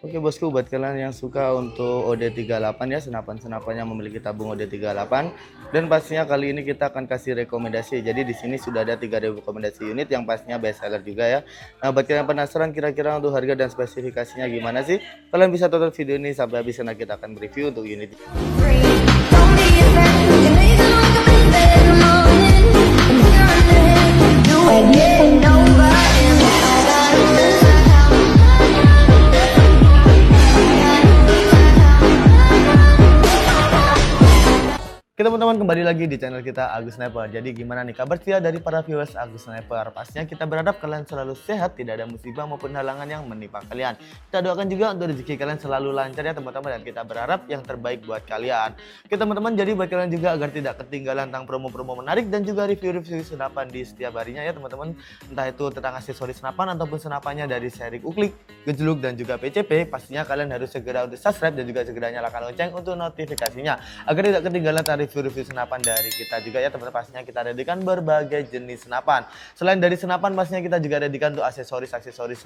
Oke bosku, buat kalian yang suka untuk OD38 ya, senapan-senapan yang memiliki tabung OD38, dan pastinya kali ini kita akan kasih rekomendasi. Jadi di sini sudah ada 3 rekomendasi unit yang pastinya best seller juga ya. Nah, buat kalian yang penasaran kira-kira untuk harga dan spesifikasinya gimana sih? Kalian bisa tonton video ini sampai habis karena kita akan review untuk unit. Oke teman-teman, kembali lagi di channel kita Agus Sniper. Jadi gimana nih kabar setia dari para viewers Agus Sniper? Pastinya kita berharap kalian selalu sehat, tidak ada musibah maupun halangan yang menimpa kalian. Kita doakan juga untuk rezeki kalian selalu lancar ya teman-teman, dan kita berharap yang terbaik buat kalian. Oke teman-teman, jadi buat kalian juga agar tidak ketinggalan tentang promo-promo menarik dan juga review-review senapan di setiap harinya ya teman-teman. Entah itu tentang aksesoris senapan ataupun senapannya dari seri Uklik, Gejluk dan juga PCP. Pastinya kalian harus segera untuk subscribe dan juga segera nyalakan lonceng untuk notifikasinya agar tidak ketinggalan tarif review senapan dari kita juga ya teman-teman. Pastinya kita dedikan berbagai jenis senapan. Selain dari senapan, pastinya kita juga dedikan untuk aksesoris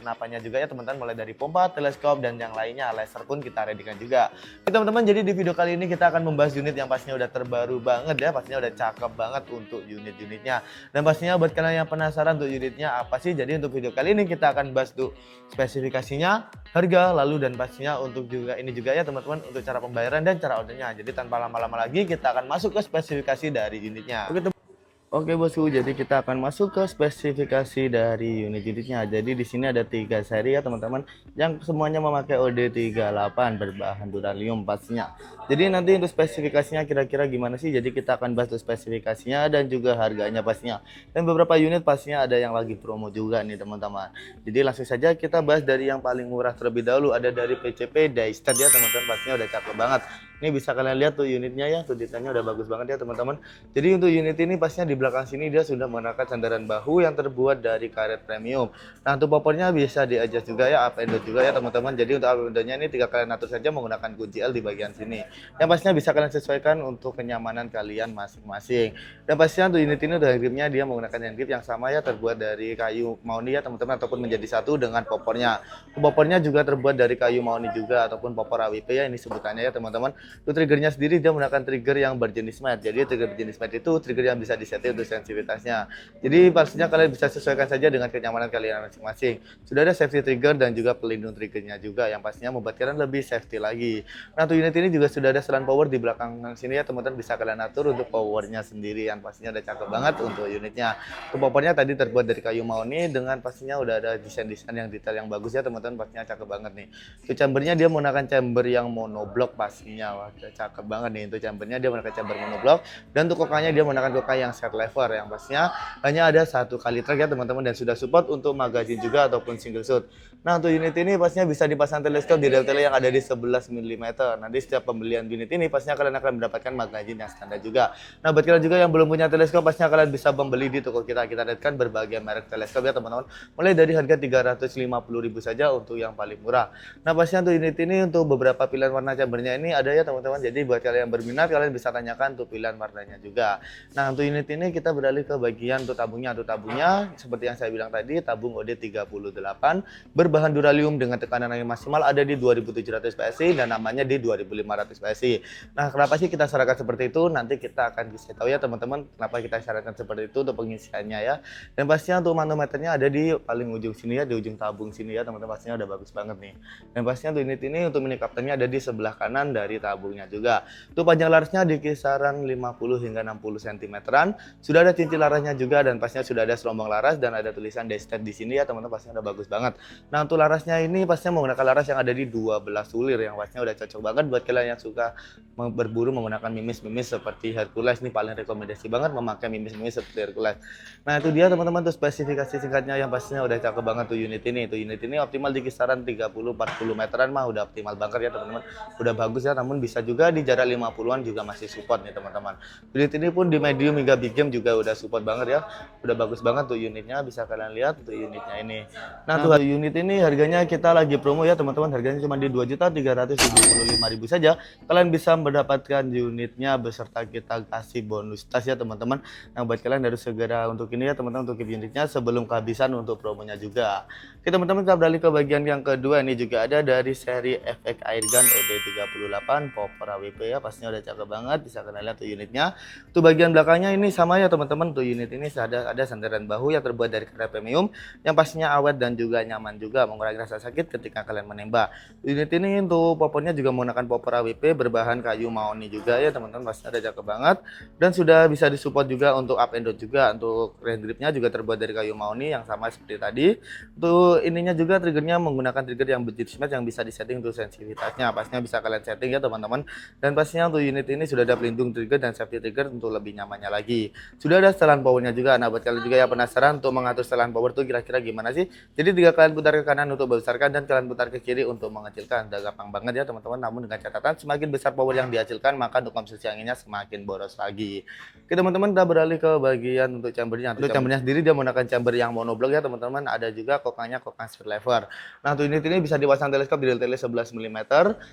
senapannya juga ya teman-teman, mulai dari pompa, teleskop dan yang lainnya, laser pun kita dedikan juga. Oke teman-teman, jadi di video kali ini kita akan membahas unit yang pastinya udah terbaru banget ya, pastinya udah cakep banget untuk unit-unitnya. Dan pastinya buat kalian yang penasaran untuk unitnya apa sih, jadi untuk video kali ini kita akan bahas tuh spesifikasinya, harga, lalu dan pastinya untuk juga ini juga ya teman-teman, untuk cara pembayaran dan cara ordernya. Jadi tanpa lama-lama lagi kita akan masuk ke spesifikasi dari unitnya. Oke bosku, jadi kita akan masuk ke spesifikasi dari unit-unitnya. Jadi di sini ada 3 seri ya teman-teman, yang semuanya memakai OD38 berbahan duralium pastinya. Jadi nanti untuk spesifikasinya kira-kira gimana sih? Jadi kita akan bahas spesifikasinya dan juga harganya pastinya. Dan beberapa unit pastinya ada yang lagi promo juga nih teman-teman. Jadi langsung saja kita bahas dari yang paling murah terlebih dahulu. Ada dari PCP Daystad ya teman-teman, pastinya udah cakep banget. Ini bisa kalian lihat tuh unitnya ya, tuh desainnya udah bagus banget ya teman-teman. Jadi untuk unit ini pastinya di belakang sini dia sudah menggunakan sandaran bahu yang terbuat dari karet premium. Nah untuk popornya bisa di adjust juga ya, up and down juga ya teman-teman. Jadi untuk up and down-nya ini tinggal kalian atur saja menggunakan kunci L di bagian sini. Yang pastinya bisa kalian sesuaikan untuk kenyamanan kalian masing-masing. Dan pastinya untuk unit ini untuk handgripnya dia menggunakan handgrip yang sama ya, terbuat dari kayu mahoni ya teman-teman, ataupun menjadi satu dengan popornya. Popornya juga terbuat dari kayu mahoni juga ataupun popor AWP ya, ini sebutannya ya teman-teman. Untuk triggernya sendiri dia menggunakan trigger yang berjenis matte. Jadi trigger berjenis matte itu trigger yang bisa disetting untuk sensitivitasnya. Jadi pastinya kalian bisa sesuaikan saja dengan kenyamanan kalian masing-masing. Sudah ada safety trigger dan juga pelindung triggernya juga yang pastinya membuat kalian lebih safety lagi. Nah untuk unit ini juga sudah ada selang power di belakang sini ya teman-teman, bisa kalian atur untuk powernya sendiri yang pastinya udah cakep banget untuk unitnya. Untuk powernya tadi terbuat dari kayu mahoni dengan pastinya udah ada desain-desain yang detail yang bagus ya teman-teman, pastinya cakep banget nih. Untuk chambernya dia menggunakan chamber yang monoblock pastinya. Wah, cakep banget nih. Untuk chambernya dia menggunakan chamber monoblock, dan untuk kokanya dia menggunakan koka yang set lever yang pastinya hanya ada 1 kali trek ya teman-teman, dan sudah support untuk magazine juga ataupun single shot. Nah untuk unit ini pastinya bisa dipasang teleskop di tele yang ada di 11 mm. Nanti setiap pembelian unit ini pastinya kalian akan mendapatkan magazine yang standar juga. Nah buat kalian juga yang belum punya teleskop, pastinya kalian bisa membeli di toko kita. Kita lihatkan berbagai merek teleskop ya teman-teman, mulai dari harga 350.000 saja untuk yang paling murah. Nah pastinya untuk unit ini untuk beberapa pilihan warna chambernya ini ada ya teman-teman. Jadi buat kalian yang berminat, kalian bisa tanyakan untuk pilihan warnanya juga. Nah untuk unit ini kita beralih ke bagian untuk tabungnya. Untuk tabungnya seperti yang saya bilang tadi, tabung OD38 berbahan duralium dengan tekanan angin maksimal ada di 2700 PSI dan namanya di 2500 PSI. Nah kenapa sih kita syaratkan seperti itu? Nanti kita akan bisa tahu ya teman-teman kenapa kita syaratkan seperti itu untuk pengisiannya ya. Dan pastinya untuk manometernya ada di paling ujung sini ya, di ujung tabung sini ya teman-teman, pastinya udah bagus banget nih. Dan pastinya untuk unit ini untuk mini kaptennya ada di sebelah kanan dari tabungnya juga. Untuk panjang larasnya di kisaran 50 hingga 60 cm-an. Sudah ada cincin larasnya juga, dan pastinya sudah ada selombong laras dan ada tulisan Daystad di sini ya teman-teman, pastinya udah bagus banget. Nah untuk larasnya ini pastinya menggunakan laras yang ada di 12 sulir yang pastinya udah cocok banget buat kalian yang suka berburu menggunakan mimis-mimis seperti Hercules. Ini paling rekomendasi banget memakai mimis-mimis seperti Hercules. Nah itu dia teman-teman tuh spesifikasi singkatnya yang pastinya udah cakep banget tuh unit ini. Tuh unit ini optimal di kisaran 30-40 meteran mah udah optimal banget ya teman-teman. Udah bagus ya, namun bisa juga di jarak 50-an juga masih support nih teman-teman. Unit ini pun di medium hingga big game juga udah support banget ya. Udah bagus banget tuh unitnya, bisa kalian lihat tuh unitnya ini. Nah, tuh unit ini harganya kita lagi promo ya teman-teman. Harganya cuma di 2.375.000 saja. Kalian bisa mendapatkan unitnya beserta kita kasih bonus tas ya teman-teman. Nah, buat kalian harus segera untuk ini ya teman-teman, untuk unitnya sebelum kehabisan untuk promonya juga. Oke teman-teman, kita beralih ke bagian yang kedua. Ini juga ada dari seri FX Airgun OD38 Popor AWP ya, pastinya udah cakep banget, bisa kalian lihat tuh unitnya. Tuh bagian belakangnya ini sama ya teman-teman, tuh unit ini ada sandaran bahu yang terbuat dari karet premium yang pastinya awet dan juga nyaman juga, mengurangi rasa sakit ketika kalian menembak. Unit ini untuk popornya juga menggunakan popor AWP berbahan kayu mahoni juga ya teman-teman, pastinya udah cakep banget dan sudah bisa disupport juga untuk up and down juga. Untuk range gripnya juga terbuat dari kayu mahoni yang sama seperti tadi. Untuk ininya juga triggernya menggunakan trigger yang British Smith yang bisa disetting untuk sensitivitasnya, pastinya bisa kalian setting ya teman-teman. Dan pastinya untuk unit ini sudah ada pelindung trigger dan safety trigger untuk lebih nyamannya lagi. Sudah ada setelan powernya juga. Nah, buat kalian juga yang penasaran untuk mengatur setelan power tuh kira-kira gimana sih? Jadi jika kalian putar ke kanan untuk membesarkan dan kalian putar ke kiri untuk mengecilkan, udah gampang banget ya teman-teman. Namun dengan catatan semakin besar power yang dihasilkan maka untuk konsumsi anginnya semakin boros lagi. Oke teman-teman, kita beralih ke bagian untuk chambernya. Untuk chambernya sendiri dia menggunakan chamber yang monoblock ya teman-teman. Ada juga kokangnya kokang speed lever. Nah, untuk unit ini bisa dipasang teleskop di tele 11 mm.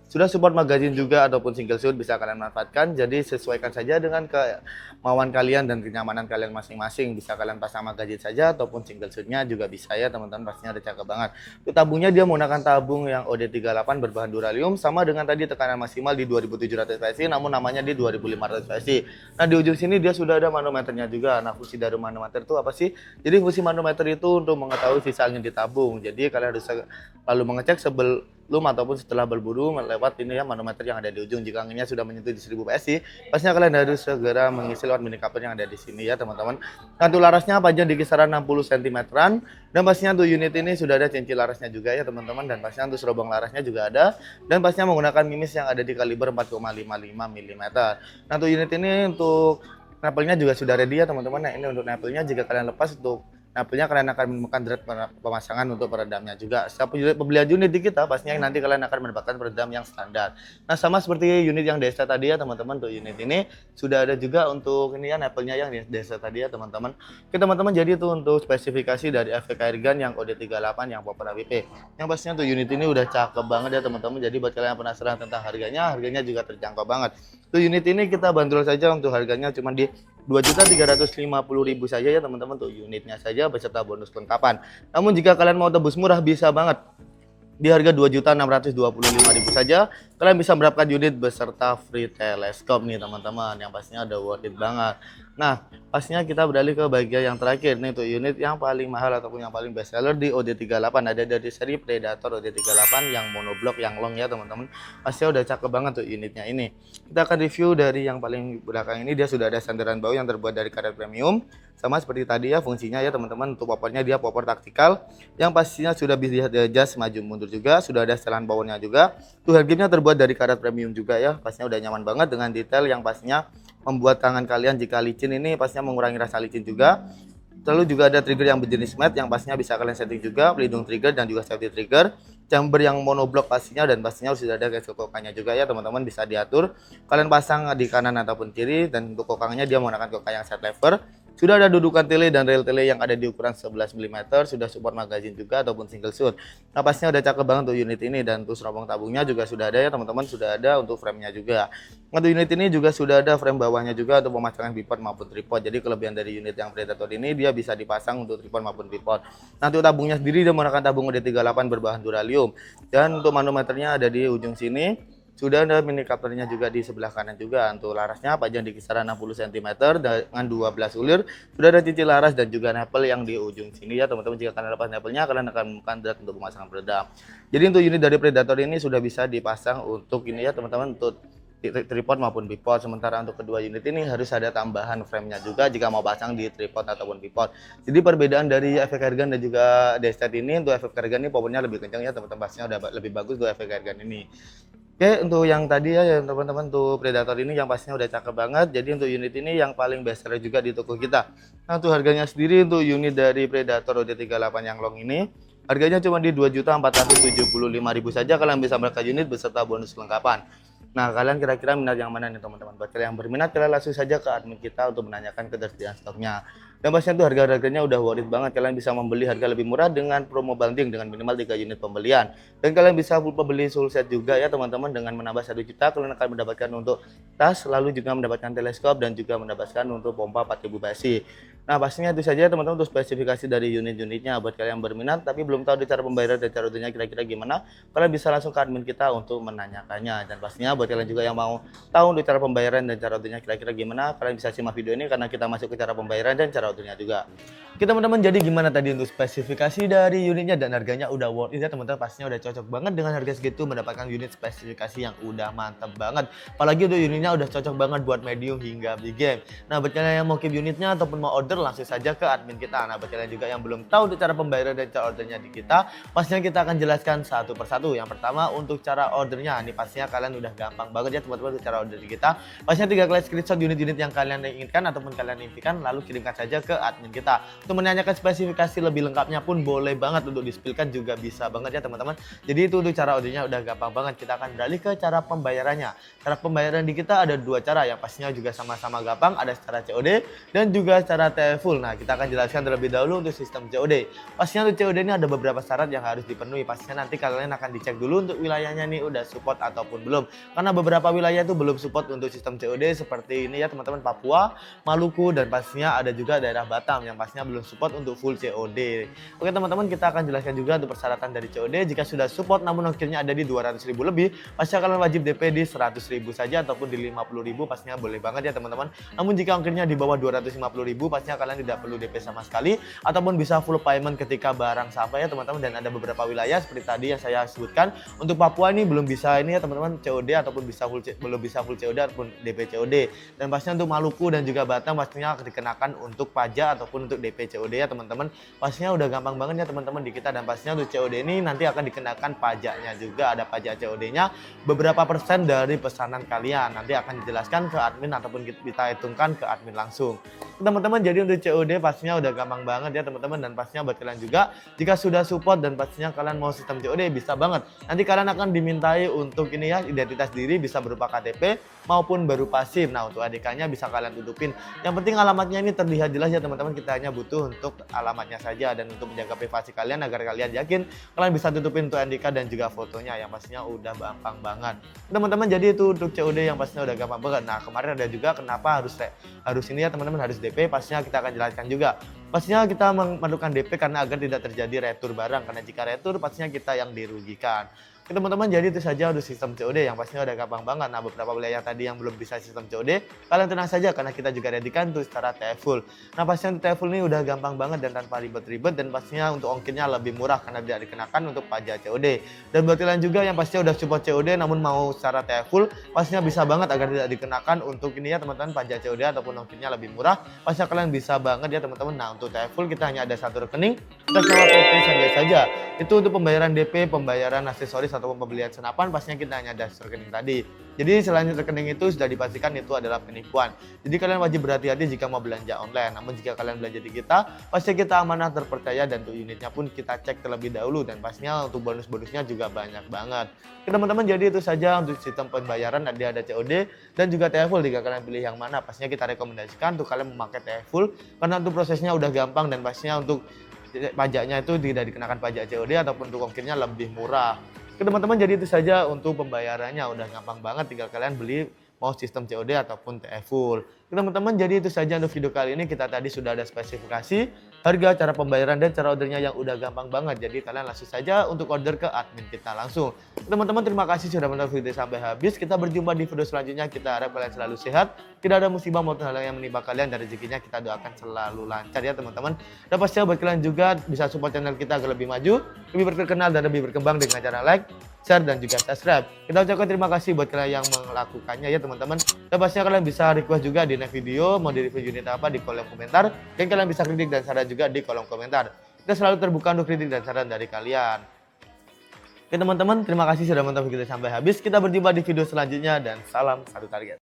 Sudah support magazine juga ataupun single shoot bisa kalian manfaatkan. Jadi sesuaikan saja dengan kemauan kalian dan kenyamanan kalian masing-masing. Bisa kalian pasang magazine saja ataupun single shootnya juga bisa ya teman-teman, pastinya udah cakep banget. Untuk tabungnya dia menggunakan tabung yang OD38 berbahan duralium sama dengan tadi, tekanan maksimal di 2700 PSI namun namanya di 2500 PSI. Nah, di ujung sini dia sudah ada manometernya juga. Nah, fungsi dari manometer itu apa sih? Jadi fungsi manometer itu untuk mengetahui sisa angin di tabung. Jadi kalian harus lalu mengecek sebelum ataupun setelah berburu lewat ini ya manometer yang ada di ujung. Jika anginnya sudah menyentuh di 1000 PSI, pastinya kalian harus segera mengisi lewat mini coupler yang ada di sini ya teman-teman. Nah, untuk larasnya panjang di kisaran 60 cm dan pastinya untuk unit ini sudah ada cincin larasnya juga ya teman-teman, dan pastinya untuk serobong larasnya juga ada dan pastinya menggunakan mimis yang ada di kaliber 4,55 mm. Nah, untuk unit ini untuk napelnya juga sudah ready ya teman-teman. Nah, ini untuk napelnya jika kalian lepas untuk napelnya kalian akan menemukan deret pemasangan untuk peredamnya juga. Setiap pembelian unit di kita pastinya nanti kalian akan mendapatkan peredam yang standar. Nah, sama seperti unit yang desa tadi ya teman-teman, tuh unit ini sudah ada juga untuk ini ya napelnya yang desa tadi ya teman-teman. Oke teman-teman, jadi itu untuk spesifikasi dari FX Airgun yang OD38 yang Popor AWP. Yang pastinya tuh unit ini udah cakep banget ya teman-teman. Jadi buat kalian yang penasaran tentang harganya juga terjangkau banget. Tuh unit ini kita bandrol saja untuk harganya cuma di 2.350.000 saja ya teman-teman, tuh unitnya saja beserta bonus kelengkapan. Namun jika kalian mau tebus murah bisa banget. Di harga 2.625.000 saja kalian bisa mendapatkan unit beserta free teleskop nih teman-teman, yang pastinya udah worth it banget. Nah, pastinya kita beralih ke bagian yang terakhir nih, tuh unit yang paling mahal ataupun yang paling best seller di OD38. Ada dari seri Predator OD38 yang monoblock yang long ya teman-teman. Pastinya udah cakep banget tuh unitnya ini. Kita akan review dari yang paling belakang ini. Dia sudah ada sandaran bahu yang terbuat dari karet premium. Sama seperti tadi ya fungsinya ya teman-teman. Untuk popornya dia popor taktikal yang pastinya sudah bisa adjust maju mundur juga. Sudah ada setelan powernya juga. Tuh handgripnya terbuat dari karet premium juga ya. Pastinya udah nyaman banget dengan detail yang pastinya membuat tangan kalian jika licin ini pastinya mengurangi rasa licin juga. Lalu juga ada trigger yang berjenis matte yang pastinya bisa kalian setting juga, pelindung trigger dan juga safety trigger. Chamber yang monoblock pastinya, dan pastinya sudah ada garis kokangnya juga ya teman-teman, bisa diatur kalian pasang di kanan ataupun kiri. Dan untuk kokangnya dia menggunakan kokang yang set lever. Sudah ada dudukan tele dan rel tele yang ada di ukuran 11 mm, sudah support magazine juga ataupun single shoot. Nah, pastinya udah cakep banget untuk unit ini, dan untuk serobong tabungnya juga sudah ada ya teman-teman, sudah ada untuk frame-nya juga. Untuk unit ini juga sudah ada frame bawahnya juga untuk pemasangan bipod maupun tripod. Jadi kelebihan dari unit yang Predator ini dia bisa dipasang untuk tripod maupun bipod. Nah, untuk tabungnya sendiri dia menggunakan tabung OD38 berbahan duralium, dan untuk manometernya ada di ujung sini. Sudah ada mini couplernya juga di sebelah kanan juga. Untuk larasnya panjang di kisaran 60 cm dengan 12 ulir. Sudah ada cincin laras dan juga nipple yang di ujung sini ya teman-teman. Jika kalian lepas nipple-nya kalian akan menemukan deret untuk pemasangan peredam. Jadi untuk unit dari Predator ini sudah bisa dipasang untuk ini ya teman-teman, untuk tripod maupun bipod. Sementara untuk kedua unit ini harus ada tambahan frame-nya juga jika mau pasang di tripod ataupun bipod. Jadi perbedaan dari FX Airgun dan juga Destet ini, untuk FX Airgun ini powernya lebih kencang ya teman-teman, pastinya udah lebih bagus untuk FX Airgun ini. Oke, untuk yang tadi ya teman-teman, untuk Predator ini yang pastinya udah cakep banget. Jadi untuk unit ini yang paling best seller juga di toko kita. Nah, untuk harganya sendiri untuk unit dari Predator OD38 yang long ini harganya cuma di 2.475.000 saja kalian bisa mendapatkan unit beserta bonus kelengkapan. Nah, kalian kira-kira minat yang mana nih teman-teman? Buat kalian yang berminat, kalian langsung saja ke admin kita untuk menanyakan ketersediaan stoknya. Dan pastinya tuh harga-harganya udah worth it banget. Kalian bisa membeli harga lebih murah dengan promo bundling dengan minimal 3 unit pembelian. Dan kalian bisa full pembeli full set juga ya teman-teman. Dengan menambah 1 juta, kalian akan mendapatkan untuk tas, lalu juga mendapatkan teleskop dan juga mendapatkan untuk pompa 4000 basi. Nah, pastinya itu saja teman-teman untuk spesifikasi dari unit-unitnya. Buat kalian yang berminat tapi belum tahu cara pembayaran dan cara ordernya kira-kira gimana, kalian bisa langsung ke admin kita untuk menanyakannya. Dan pastinya buat kalian juga yang mau tahu untuk cara pembayaran dan cara ordernya kira-kira gimana, kalian bisa simak video ini karena kita masuk ke cara pembayaran dan cara ordernya juga. Oke teman-teman, jadi gimana tadi untuk spesifikasi dari unitnya dan harganya udah worth it ya teman-teman. Pastinya udah cocok banget dengan harga segitu mendapatkan unit spesifikasi yang udah mantap banget. Apalagi untuk unitnya udah cocok banget buat medium hingga big game. Nah, buat kalian yang mau keep unitnya ataupun mau order, langsung saja ke admin kita. Nah, buat kalian juga yang belum tahu cara pembayaran dan cara ordernya di kita, pastinya kita akan jelaskan satu persatu. Yang pertama untuk cara ordernya, ini pastinya kalian udah gampang banget ya teman-teman untuk cara order di kita. Pastinya tinggal kalian screenshot unit-unit yang kalian inginkan ataupun kalian impikan, lalu kirimkan saja ke admin kita. Untuk menanyakan spesifikasi lebih lengkapnya pun boleh banget, untuk di-spillkan juga bisa banget ya teman-teman. Jadi itu untuk cara ordernya udah gampang banget. Kita akan beralih ke cara pembayarannya. Cara pembayaran di kita ada dua cara, yang pastinya juga sama-sama gampang, ada secara COD dan juga secara TFUL. Nah, kita akan jelaskan terlebih dahulu untuk sistem COD. Pastinya untuk COD ini ada beberapa syarat yang harus dipenuhi. Pastinya nanti kalian akan dicek dulu untuk wilayahnya nih udah support ataupun belum. Karena beberapa wilayah itu belum support untuk sistem COD seperti ini ya teman-teman, Papua, Maluku, dan pastinya ada juga daerah Batam yang pastinya belum support untuk full COD. Oke teman-teman, kita akan jelaskan juga untuk persyaratan dari COD. Jika sudah support namun ongkirnya ada di 200.000 lebih, pasti kalian wajib DP di 100.000 saja ataupun di 50.000, pastinya boleh banget ya teman-teman. Namun jika ongkirnya di bawah 250.000, pastinya kalian tidak perlu DP sama sekali ataupun bisa full payment ketika barang sampai ya teman-teman. Dan ada beberapa wilayah seperti tadi yang saya sebutkan. Untuk Papua ini belum bisa ini ya teman-teman, COD ataupun belum bisa full COD ataupun DP COD. Dan pastinya untuk Maluku dan juga Batam pastinya dikenakan untuk pajak ataupun untuk DP COD ya teman-teman. Pastinya udah gampang banget ya teman-teman di kita. Dan pastinya untuk COD ini nanti akan dikenakan pajaknya juga, ada pajak COD-nya beberapa persen dari pesanan kalian. Nanti akan dijelaskan ke admin ataupun kita hitungkan ke admin langsung. Teman-teman, jadi untuk COD pastinya udah gampang banget ya teman-teman. Dan pastinya buat kalian juga jika sudah support dan pastinya kalian mau sistem COD bisa banget. Nanti kalian akan dimintai untuk ini ya, identitas diri bisa berupa KTP maupun berupa SIM. Nah, untuk ADK-nya bisa kalian tutupin. Yang penting alamatnya ini terlihat jelas ya teman-teman. Kita hanya butuh untuk alamatnya saja dan untuk menjaga privasi kalian agar kalian yakin kalian bisa tutupin untuk NDK dan juga fotonya, yang pastinya udah gampang banget. Teman-teman, jadi itu untuk COD yang pastinya udah gampang banget. Nah, kemarin ada juga kenapa harus ini ya teman-teman, harus DP. Pastinya kita akan jelaskan juga. Pastinya kita memerlukan DP karena agar tidak terjadi retur barang, karena jika retur pastinya kita yang dirugikan. Oke teman-teman, jadi itu saja untuk sistem COD yang pastinya udah gampang banget. Nah, beberapa wilayah tadi yang belum bisa sistem COD, kalian tenang saja karena kita juga readykan tuh secara TFUL. Nah, pastinya untuk TFUL ini udah gampang banget dan tanpa ribet-ribet, dan pastinya untuk ongkirnya lebih murah karena tidak dikenakan untuk pajak COD. Dan buat kalian juga yang pastinya udah support COD namun mau secara TFUL, pastinya bisa banget agar tidak dikenakan untuk ini ya teman-teman, pajak COD ataupun ongkirnya lebih murah. Pastinya kalian bisa banget ya teman-teman. Nah, untuk TFUL kita hanya ada satu rekening atas nama PT Sanjay saja. Itu untuk pembayaran DP, pembayaran aksesoris ataupun pembelian senapan, pastinya kita hanya ada rekening tadi. Jadi selain rekening itu sudah dipastikan itu adalah penipuan. Jadi kalian wajib berhati-hati jika mau belanja online. Namun jika kalian belanja di kita, pasti kita amanah, terpercaya, dan untuk unitnya pun kita cek terlebih dahulu. Dan pastinya untuk bonus-bonusnya juga banyak banget. Oke teman-teman, jadi itu saja untuk sistem pembayaran. Ada COD dan juga TFUL. Jika kalian pilih yang mana, pastinya kita rekomendasikan untuk kalian memakai TFUL karena untuk prosesnya udah gampang dan pastinya untuk pajaknya itu tidak dikenakan pajak COD ataupun untuk ongkirnya lebih murah. Oke teman-teman, jadi itu saja untuk pembayarannya, udah gampang banget, tinggal kalian beli mau sistem COD ataupun TFUL. Teman-teman, jadi itu saja untuk video kali ini. Kita tadi sudah ada spesifikasi, harga, cara pembayaran, dan cara ordernya yang udah gampang banget. Jadi kalian langsung saja untuk order ke admin kita langsung. Teman-teman, terima kasih sudah menonton video sampai habis. Kita berjumpa di video selanjutnya. Kita harap kalian selalu sehat, tidak ada musibah maupun hal yang menimpa kalian, dan rezekinya kita doakan selalu lancar ya teman-teman. Dan pastinya buat kalian juga bisa support channel kita agar lebih maju, lebih terkenal, dan lebih berkembang dengan cara like, share, dan juga subscribe. Kita ucapkan terima kasih buat kalian yang melakukannya ya teman-teman. Dan pastinya kalian bisa request juga di next video mau di review unit apa di kolom komentar, dan kalian bisa kritik dan saran juga di kolom komentar. Kita selalu terbuka untuk kritik dan saran dari kalian. Oke teman-teman, terima kasih sudah menonton video sampai habis. Kita berjumpa di video selanjutnya dan salam satu target.